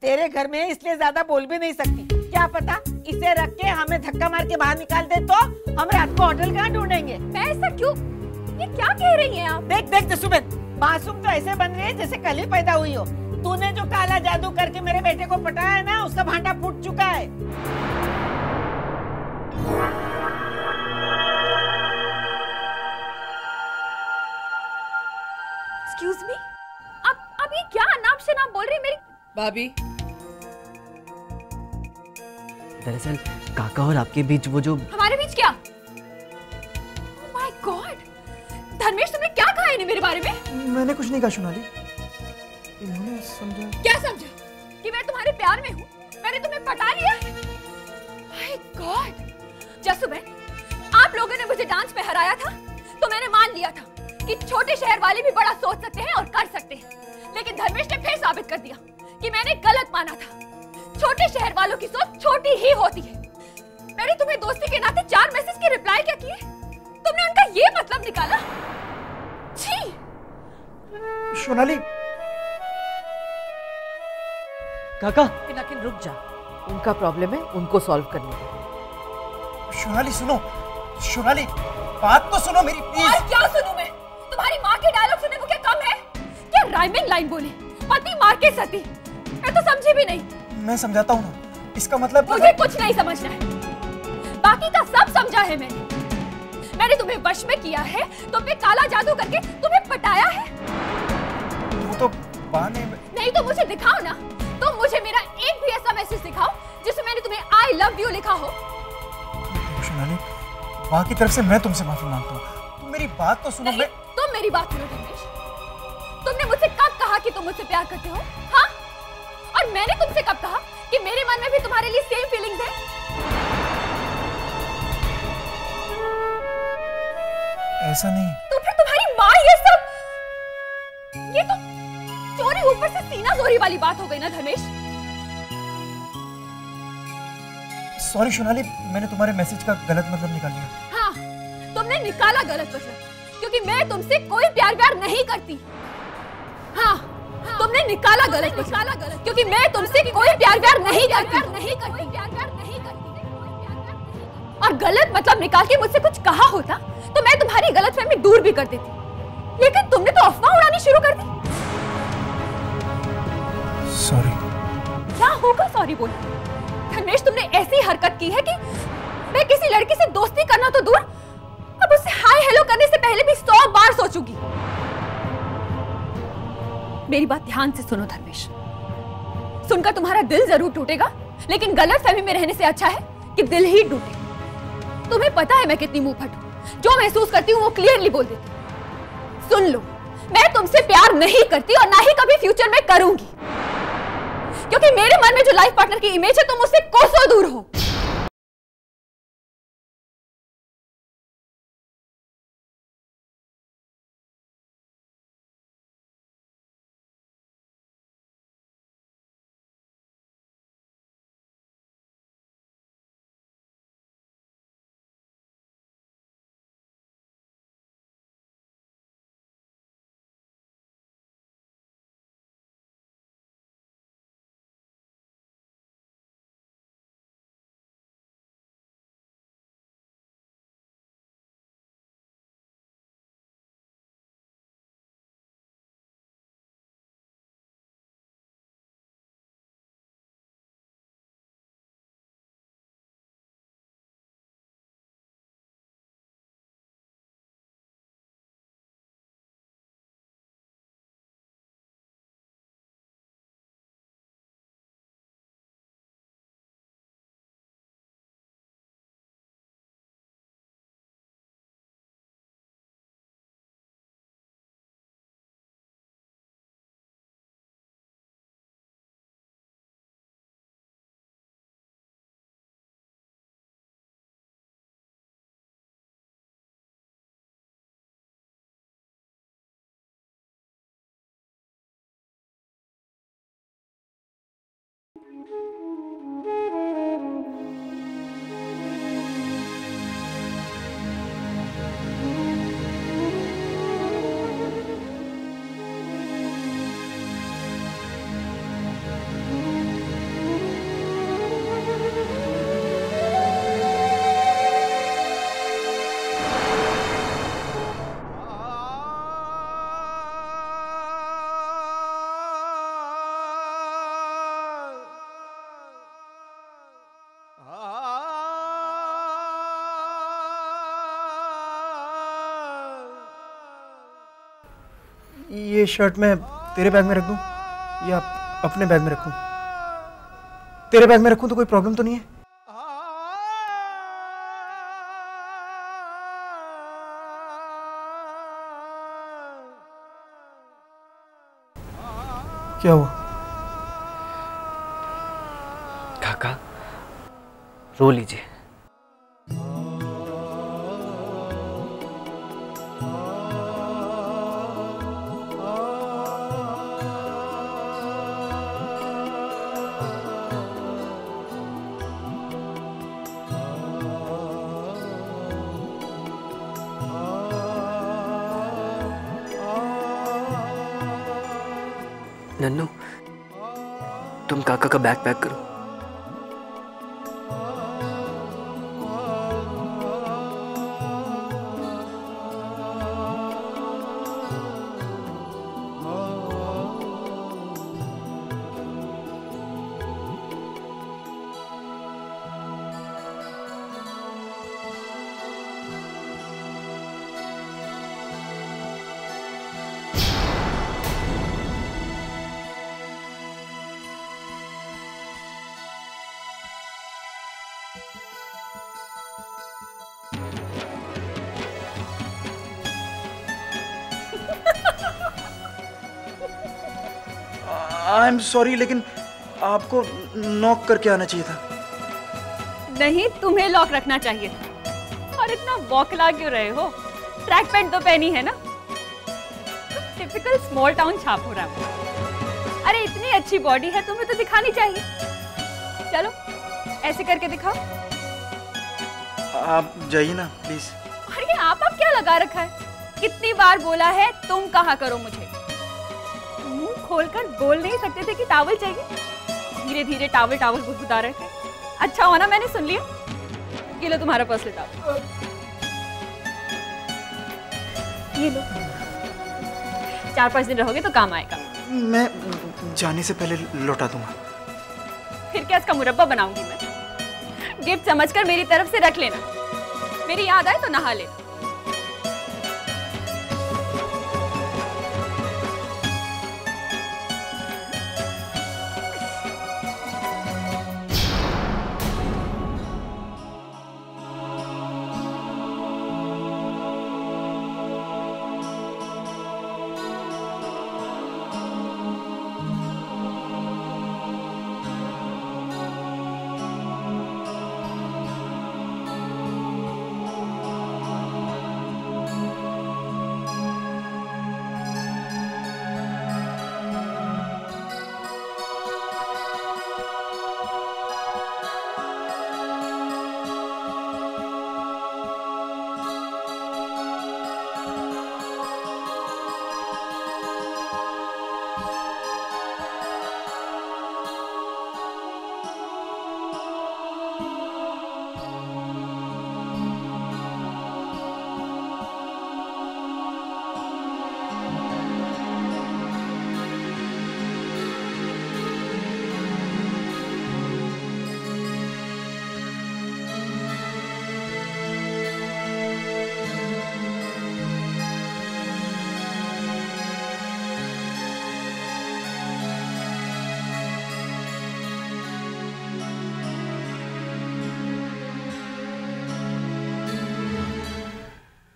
तेरे घर में इसलिए ज्यादा बोल भी नहीं सकती। क्या पता इसे रख के हमें धक्का मार के बाहर निकाल दे तो हम रात को होटल कहाँ ढूंढेंगे। मैं ऐसा क्यों? ये क्या कह रही हैं आप? देख देख जसुबेन, मासूम तो ऐसे बन रही है जैसे कल ही पैदा हुई हो। तूने जो काला जादू करके मेरे बेटे को पटाया है ना, उसका भांडा फूट चुका है। एक्सक्यूज मी, आप ये क्या नाम से नाम बोल रही मेरी भाभी? दरअसल काका और आपके बीच वो जो हमारे बीच क्या? ओह माय गॉड, धर्मेश तुमने क्या कहा इन्हें मेरे बारे में? मैंने कुछ नहीं कहा सोनाली, इन्होंने समझा। क्या समझा? कि मैं तुम्हारे प्यार में हूँ, मैंने तुम्हें पटा लिया है? माय गॉड, जसुबेन, आप लोगों ने मुझे डांस में हराया था तो मैंने मान लिया था कि छोटे शहर वाले भी बड़ा सोच सकते हैं और कर सकते हैं, लेकिन धर्मेश ने फिर साबित कर दिया कि मैंने गलत माना था। छोटे शहर वालों की सोच छोटी ही होती है। मैंने तुम्हें दोस्ती के नाते 4 मैसेज के रिप्लाई क्या किए? तुमने उनका ये मतलब निकाला? छी! सोनाली। काका, लेकिन रुक जा, उनका प्रॉब्लम है, उनको सॉल्व करने दो। सोनाली सुनो, सोनाली बात तो सुनो मेरी प्लीज। और क्या सुनूं मैं? तुम्हारी माँ के डायलॉग सुनने को क्या कम है? क्या राइमिंग लाइन बोली, पति मार के सती, मैं तो समझी भी नहीं। मैं समझाता हूँ ना, इसका मतलब मुझे कुछ नहीं समझना है, बाकी का सब समझा है मैंने तुम्हें वश में किया है, तुम पे काला जादू करके तुम्हें पटाया है। वो तो बहाने में। नहीं तो मुझे दिखाओ ना, तुम मुझे मेरा एक भी ऐसा मैसेज दिखाओ जिसमें मैंने तुम्हें आई लव यू लिखा हो। सोनाली, माँ की तरफ से मैं तुमसे माफी मांगता हूँ, तुम मेरी बात तो सुनो। नहीं, तुम मेरी बात सुनो धर्मेश, तुमने मुझसे कब कहा कि तुम मुझसे प्यार करते हो? हाँ? और मैंने तुमसे कब कहा कि मेरे मन में भी तुम्हारे लिए सेम फीलिंग्स है? ऐसा नहीं। तो फिर तुम्हारी माँ ये सब, ये तो चोरी ऊपर से सीना जोरी वाली बात हो गई ना धर्मेश। सॉरी सोनाली, मैंने तुम्हारे मैसेज का गलत मतलब निकाल लिया। हाँ, तुमने निकाला गलत मतलब, क्योंकि मैं तुमसे कोई प्यार नहीं करती। हाँ, तुमने निकाला गलत मतलब, क्योंकि मैं तुमसे कोई प्यार नहीं करती। और गलत मतलब निकाल के मुझसे कुछ कहा होता तो मैं तुम्हारी गलतफहमी दूर भी कर देती, लेकिन तुमने तो अफवाह उड़ानी शुरू कर दी। सॉरी। क्या होगा सॉरी बोल? धर्मेश, तुमने ऐसी हरकत की है कि मैं किसी लड़की से दोस्ती करना तो दूर, अब उससे हाय हेलो करने से पहले भी 100 बार सोचूंगी। मेरी बात ध्यान से सुनो धर्मेश, सुनकर तुम्हारा दिल जरूर टूटेगा, लेकिन गलतफहमी में रहने से अच्छा है कि दिल ही टूटे। तुम्हें पता है मैं कितनी मुंहफट हूं, जो महसूस करती हूँ वो क्लियरली बोल देती हूँ। सुन लो, मैं तुमसे प्यार नहीं करती और ना ही कभी फ्यूचर में करूंगी, क्योंकि मेरे मन में जो लाइफ पार्टनर की इमेज है तुम उससे कोसों दूर हो। ये शर्ट मैं तेरे बैग में रख दूं या अपने बैग में रखूं? तेरे बैग में रखूं तो कोई प्रॉब्लम तो नहीं है? क्या हुआ? काका रो लीजिए। नन्नू, तुम काका का बैग पैक करो। आई एम सॉरी, लेकिन आपको नॉक करके आना चाहिए था। नहीं, तुम्हें लॉक रखना चाहिए था। और इतना बौखला क्यों रहे हो? ट्रैक पैंट तो पहनी है ना? टिपिकल स्मॉल टाउन छाप हो रहा है। अरे इतनी अच्छी बॉडी है, तुम्हें तो दिखानी चाहिए। चलो ऐसे करके दिखाओ। आप जाइए ना प्लीज। अरे आप क्या लगा रखा है? कितनी बार बोला है तुम कहा करो मुझे। मुंह खोलकर बोल नहीं सकते थे कि टावल चाहिए? धीरे धीरे टावल टावल गुदगुदा रहे थे। अच्छा होना मैंने सुन लिया। ये लो तुम्हारा पर्सनल टावल, ये लो। 4-5 दिन रहोगे तो काम आएगा। मैं जाने से पहले लौटा दूंगा। फिर क्या इसका मुरब्बा बनाऊंगी मैं। गिफ्ट समझकर मेरी तरफ से रख लेना। मेरी याद आए तो नहा लेना।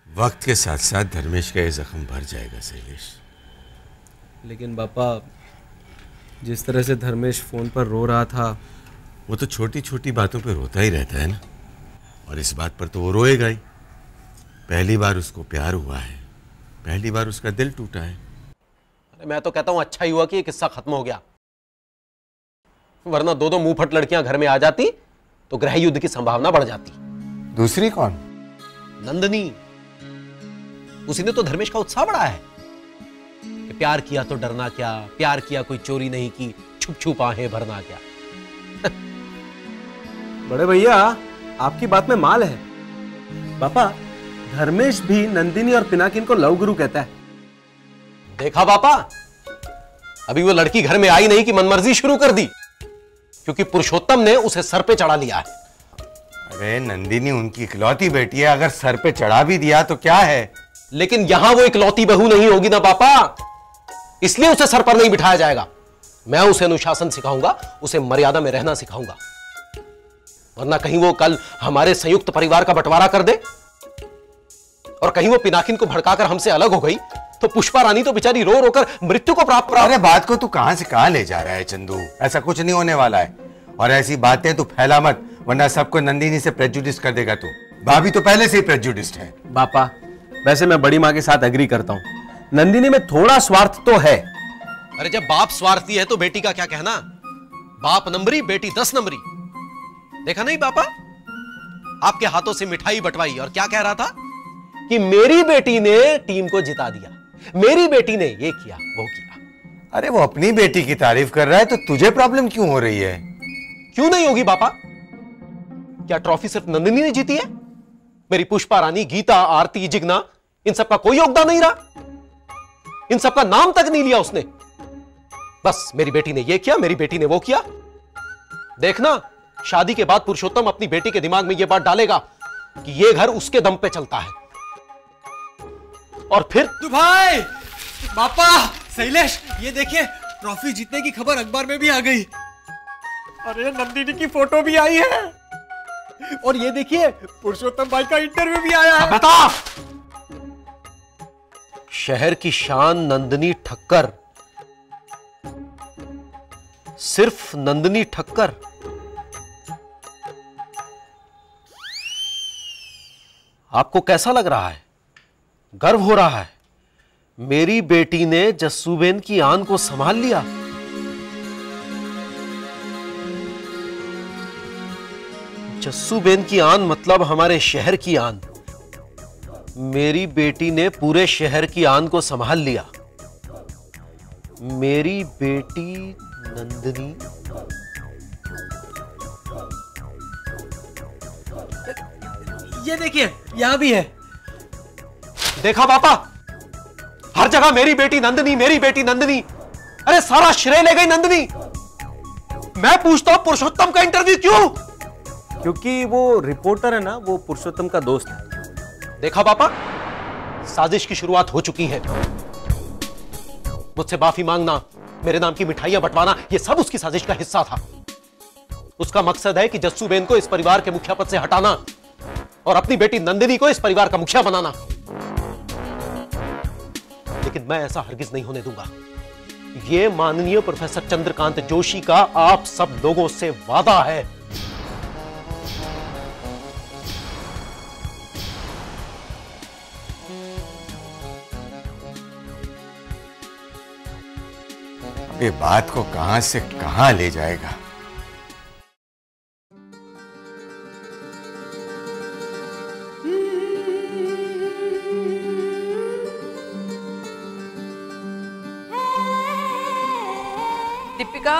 वक्त के साथ साथ धर्मेश का ये जख्म भर जाएगा शैलेश। लेकिन पापा, जिस तरह से धर्मेश फोन पर रो रहा था, वो तो छोटी छोटी बातों पे रोता ही रहता है ना, और इस बात पर तो वो रोएगा ही। पहली बार उसको प्यार हुआ है, पहली बार उसका दिल टूटा है। अरे मैं तो कहता हूं अच्छा ही हुआ कि ये किस्सा खत्म हो गया, वरना दो मुंहफट लड़कियां घर में आ जाती तो गृह युद्ध की संभावना बढ़ जाती। दूसरी कौन? नंदनी। उसी ने तो धर्मेश का उत्साह बढ़ाया है कि प्यार किया तो डरना क्या, प्यार किया कोई चोरी नहीं की, छुप छुप आहें भरना क्या। बड़े भैया, आपकी बात में माल है। पापा, धर्मेश भी नंदिनी और पिनाकिन को लव गुरु कहता है। देखा पापा, अभी वो लड़की घर में आई नहीं कि मनमर्जी शुरू कर दी, क्योंकि पुरुषोत्तम ने उसे सर पे चढ़ा लिया है। अरे नंदिनी उनकी इकलौती बेटी है, अगर सर पे चढ़ा भी दिया तो क्या है। लेकिन यहां वो इकलौती बहू नहीं होगी ना पापा, इसलिए उसे सर पर नहीं बिठाया जाएगा। मैं उसे अनुशासन सिखाऊंगा, उसे मर्यादा में रहना सिखाऊंगा, वरना कहीं वो कल हमारे संयुक्त परिवार का बंटवारा कर दे और कहीं वो पिनाकिन को भड़काकर हमसे अलग हो गई तो पुष्पा रानी तो बेचारी रो रोकर मृत्यु को प्राप्त। अरे बात को तू कहां से कहां ले जा रहा है चंदू? ऐसा कुछ नहीं होने वाला है, और ऐसी बातें तू फैला मत, वरना सबको नंदिनी से प्रेजुडिस कर देगा तू। भाभी तो पहले से ही प्रेजुडिस्ड है। पापा, वैसे मैं बड़ी माँ के साथ एग्री करता हूँ, नंदिनी में थोड़ा स्वार्थ तो है। अरे जब बाप स्वार्थी है तो बेटी का क्या कहना? बाप नंबरी, बेटी 10 नंबरी। देखा नहीं पापा, आपके हाथों से मिठाई बंटवाई और क्या कह रहा था कि मेरी बेटी ने टीम को जिता दिया, मेरी बेटी ने ये किया वो किया। अरे वो अपनी बेटी की तारीफ कर रहा है तो तुझे प्रॉब्लम क्यों हो रही है? क्यों नहीं होगी पापा? क्या ट्रॉफी सिर्फ नंदिनी ने जीती है? मेरी पुष्पा रानी, गीता, आरती, जिग्ना, इन सबका कोई योगदान नहीं रहा? इन सबका नाम तक नहीं लिया उसने। बस मेरी बेटी ने ये किया, मेरी बेटी ने वो किया। देखना, शादी के बाद पुरुषोत्तम अपनी बेटी के दिमाग में यह बात डालेगा कि यह घर उसके दम पे चलता है, और फिर तू भाई, पापा, शैलेश, ये देखिए ट्रॉफी जीतने की खबर अखबार में भी आ गई। अरे नंदिनी की फोटो भी आई है, और ये देखिए पुरुषोत्तम भाई का इंटरव्यू भी आया है। बता, शहर की शान नंदिनी ठक्कर, सिर्फ नंदिनी ठक्कर। आपको कैसा लग रहा है? गर्व हो रहा है? मेरी बेटी ने जस्सूबेन की आन को संभाल लिया। जस्सूबेन की आन मतलब हमारे शहर की आन। मेरी बेटी ने पूरे शहर की आन को संभाल लिया। मेरी बेटी नंदिनी, ये देखिए यहां भी है। देखा पापा, हर जगह मेरी बेटी नंदिनी, मेरी बेटी नंदिनी। अरे सारा श्रेय ले गई नंदिनी। मैं पूछता हूं पुरुषोत्तम का इंटरव्यू क्यों? क्योंकि वो रिपोर्टर है ना, वो पुरुषोत्तम का दोस्त है। देखा पापा, साजिश की शुरुआत हो चुकी है। मुझसे माफी मांगना, मेरे नाम की मिठाइयां बंटवाना, यह सब उसकी साजिश का हिस्सा था। उसका मकसद है कि जस्सूबेन को इस परिवार के मुखिया पद से हटाना और अपनी बेटी नंदिनी को इस परिवार का मुखिया बनाना। लेकिन मैं ऐसा हरगिज नहीं होने दूंगा। यह माननीय प्रोफेसर चंद्रकांत जोशी का आप सब लोगों से वादा है। ये बात को कहां से कहां ले जाएगा? दीपिका,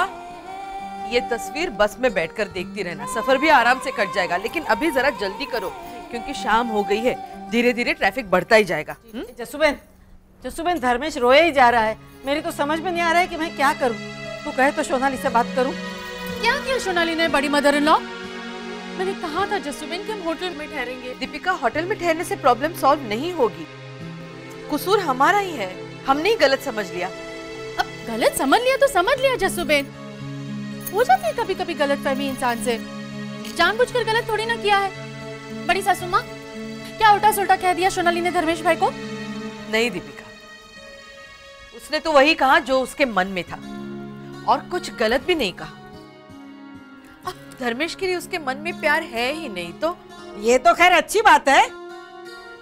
ये तस्वीर बस में बैठकर देखती रहना, सफर भी आराम से कट जाएगा। लेकिन अभी जरा जल्दी करो क्योंकि शाम हो गई है, धीरे धीरे ट्रैफिक बढ़ता ही जाएगा। जस्सूबेन, धर्मेश रोए ही जा रहा है। मेरी तो समझ में नहीं आ रहा है कि मैं क्या करूं। तू कहे तो सोनाली से बात करूं। क्या किया सोनाली ने बड़ी मदर इन लॉ? मैंने कहा था जस्सूबेन कि हम होटल में ठहरेंगे। दीपिका, होटल में ठहरने से प्रॉब्लम सॉल्व नहीं होगी। कसूर हमारा ही है, हमने ही गलत समझ लिया। अब गलत समझ लिया तो समझ लिया जस्सूबेन, हो जाती है कभी कभी गलतफहमी इंसान से। जानबूझकर गलत थोड़ी ना किया है। बड़ी सासू माँ, क्या उल्टा सुल्टा कह दिया सोनाली ने धर्मेश भाई को? नहीं दीपिका, उसने तो वही कहा जो उसके मन में था और कुछ गलत भी नहीं कहा। अब धर्मेश के लिए उसके मन में प्यार है ही नहीं तो। ये तो खैर अच्छी बात है,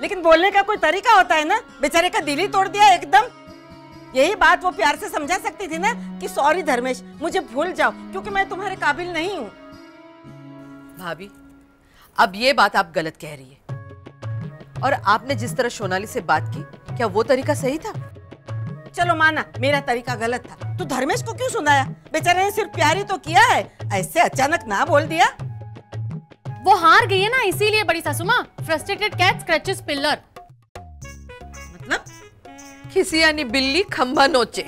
लेकिन बोलने का कोई तरीका होता है ना। बेचारे का दिल ही तोड़ दिया एकदम। यही बात वो प्यार से समझा सकती थी ना कि सॉरी धर्मेश, मुझे भूल जाओ क्योंकि मैं तुम्हारे काबिल नहीं हूँ। भाभी, अब ये बात आप गलत कह रही है। और आपने जिस तरह सोनाली से बात की, क्या वो तरीका सही था? चलो माना मेरा तरीका गलत था, तो धर्मेश को क्यों सुनाया? बेचारे ने सिर्फ प्यार ही तो किया है, ऐसे अचानक ना बोल दिया। वो हार गई है ना, इसीलिए बड़ी सासू माँ। Frustrated cat scratches pillar. मतलब किसी यानी बिल्ली खंभा नोचे।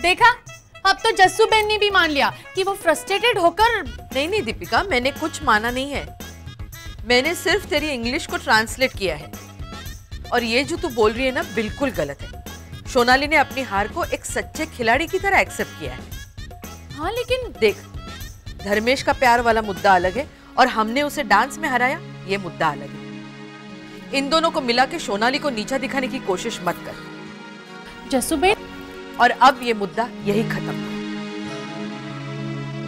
देखा, अब तो जस्सूबेन ने भी मान लिया कि वो फ्रस्ट्रेटेड होकर। नहीं दीपिका, मैंने कुछ माना नहीं है। मैंने सिर्फ तेरी इंग्लिश को ट्रांसलेट किया है। और ये जो तू बोल रही है ना, बिल्कुल गलत है। सोनाली ने अपनी हार को एक सच्चे खिलाड़ी की तरह एक्सेप्ट किया है। हाँ लेकिन देख, धर्मेश का प्यार वाला मुद्दा अलग है और हमने उसे डांस में हराया, ये मुद्दा अलग है। इन दोनों को मिला के सोनाली को नीचा दिखाने की कोशिश मत कर जसूबेन। और अब ये मुद्दा यही खत्म।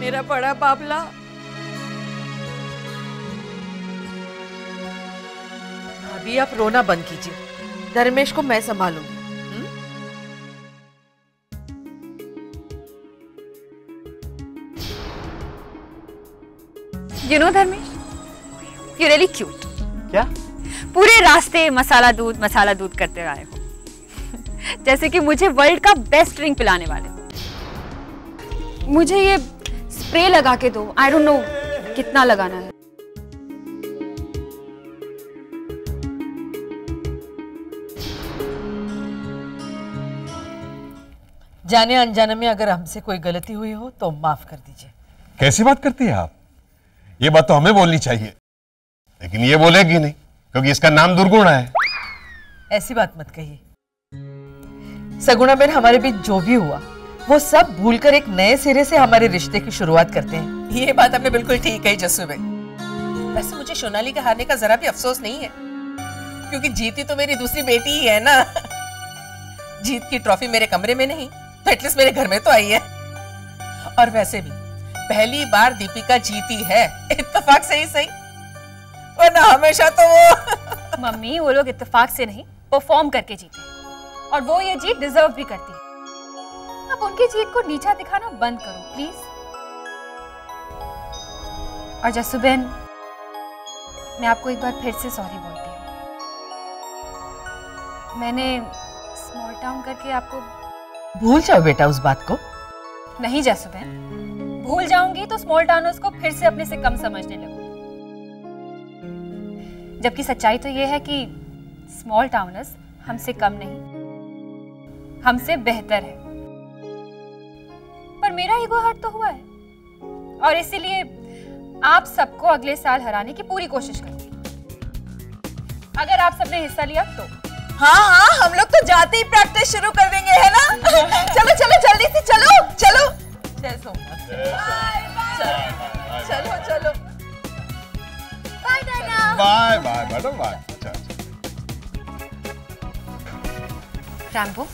मेरा बड़ा बाबला, अभी आप रोना बंद कीजिए, धर्मेश को मैं संभालूंगी। You know Dharmesh, you're really cute. क्या? पूरे रास्ते मसाला दूध करते आए हो जैसे कि मुझे वर्ल्ड का बेस्ट ड्रिंक पिलाने वाले हो। मुझे ये स्प्रे लगा के दो, आई डोंट नो कितना लगाना है। जाने अनजाने में अगर हमसे कोई गलती हुई हो तो माफ कर दीजिए। कैसी बात करती है आप? ये बात तो हमें बोलनी चाहिए, लेकिन ये बोलेगी नहीं क्योंकि इसका नाम दुर्गुण है। ऐसी बात मत कहिए सगुणा बहन, हमारे बीच जो भी हुआ वो सब भूलकर एक नए सिरे से हमारे रिश्ते की शुरुआत करते हैं। ये बात आपने बिल्कुल ठीक कही जस्सू बहन। वैसे मुझे सोनाली का हारने का जरा भी अफसोस नहीं है, क्योंकि जीती तो मेरी दूसरी बेटी ही है ना। जीत की ट्रॉफी मेरे कमरे में नहीं तो एटलीस्ट मेरे घर में तो आई है। और वैसे भी पहली बार दीपिका जीती है, इत्तेफाक से ही सही, वरना हमेशा तो वो मम्मी, वो लोग इत्तेफाक से नहीं, परफॉर्म करके जीते और वो ये जीत डिजर्व भी करती है। अब उनकी जीत को नीचा दिखाना बंद करो प्लीज। और जस्सू बहन, मैं आपको एक बार फिर से सॉरी बोलती हूँ। मैंने स्मॉल टाउन करके आपको भूल जाओ बेटा उस बात को। नहीं जस्सू बहन, भूल जाऊंगी तो स्मॉल टाउनर्स को फिर से अपने से कम समझने लगूंगी, जबकि सच्चाई तो ये है कि स्मॉल टाउनर्स हमसे कम नहीं, हमसे बेहतर है। पर मेरा ईगो हर्ट तो हुआ है और इसीलिए आप सबको अगले साल हराने की पूरी कोशिश करूंगी। अगर आप सबने हिस्सा लिया तो। हाँ, हम लोग तो जाते ही प्रैक्टिस शुरू कर देंगे, है ना? चलो चलो जल्दी से चलो चलो। जय सोमनाथ। चलो। बाय नाना। Bye madam bye. रैम्बो,